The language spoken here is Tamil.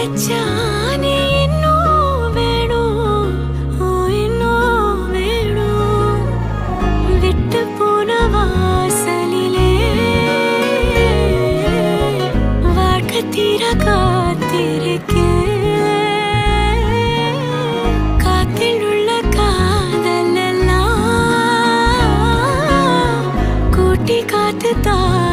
கிடைச்சானே இன்னும் வேணும், இன்னும் வேணும். விட்டு போன வாசலிலே வாழ்க்கை தீர காத்திருக்கேன். காத்தில் உள்ள காதல் எல்லாம் கூட்டி காத்து தான்